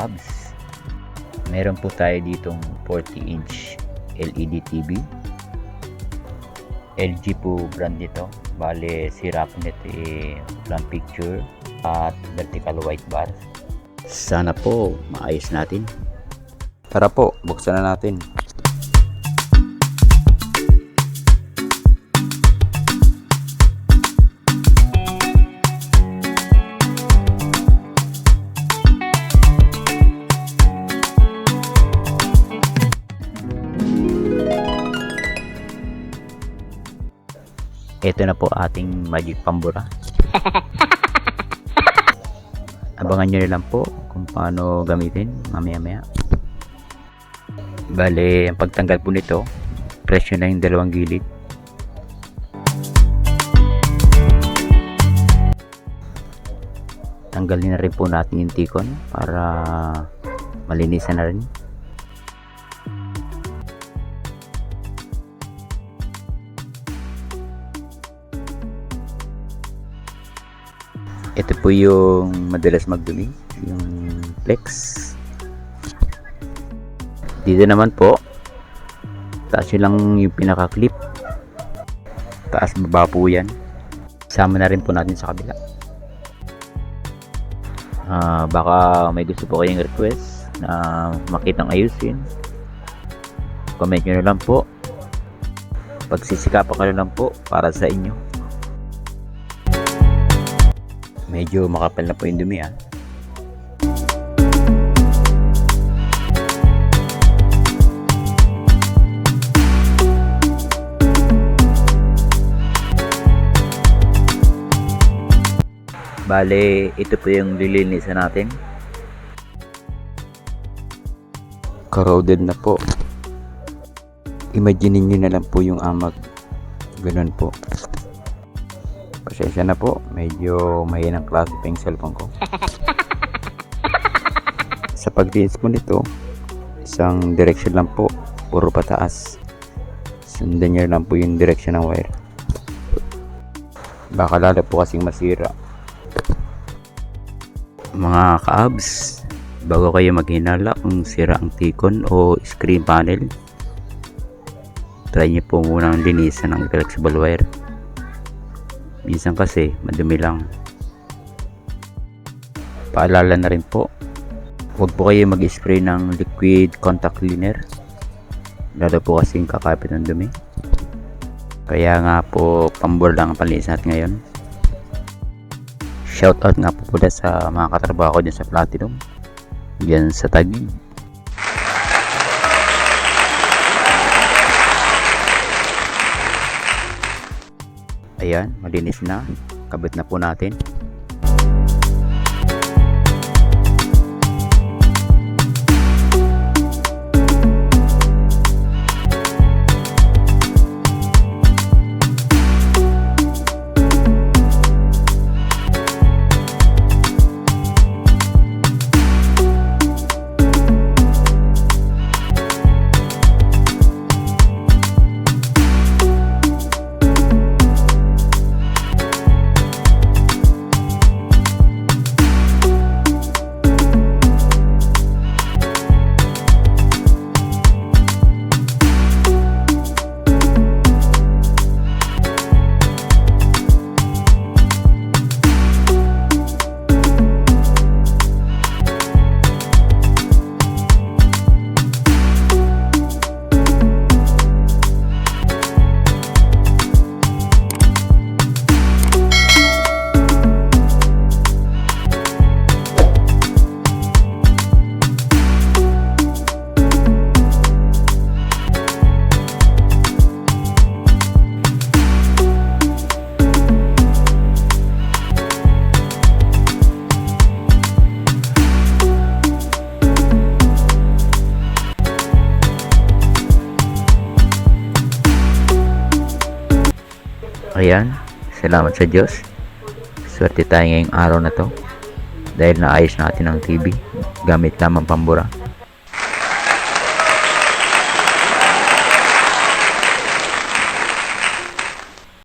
ka-abs, meron po tayo ditong 40-inch LED TV. LG po brand nito. Bale, sira po nito front picture at vertical white bar. Sana po maayos natin. Tara po, buksan na natin. Ito na po ating magic pambura. Abangan nyo na lang po kung paano gamitin mamaya-maya. Bale, ang pagtanggal po nito, presyo na yung dalawang gilid. Tanggalin na rin po natin yung tikon para malinisan na rin. Ito po yung madalas magdumi, yung flex. Dito naman po, taas yun lang yung pinaka-clip. Taas baba po yan. Sama na rin po natin sa kabila. Baka may gusto po kayong request na makitang ayusin. Comment nyo na lang po. Pagsisikapan ka na lang po para sa inyo. Medyo makapal na po yung dumi Bale, ito po yung lilinisan natin. Corroded na po. Imagine nyo na lang po yung amag. Ganun po. Pasensya na po, medyo mahinang klase pa yung cellphone ko. Sa paglinis po nito, isang direction lang po, puro pataas. Sundan nyo lang po yung direction ng wire. Baka lalo po kasing masira. Mga ka-abs, bago kayo maghinala kung sira ang tikon o screen panel, try nyo po munang linisan ng flexible wire. Minsan kasi madumi lang. Paalala na rin po, huwag po kayo mag-spray ng liquid contact cleaner, lalo po kasing kakapit ng dumi. Kaya nga po, pambor lang ang panlinis natin ngayon. Shoutout nga po pala sa mga katrabaho ko dyan sa Platinum, dyan sa Taguig. Ayan, malinis na. Kabit na po natin. Ayan, salamat sa Diyos. Swerte tayo ngayong araw na to dahil naayos natin ang TV gamit lamang pambura.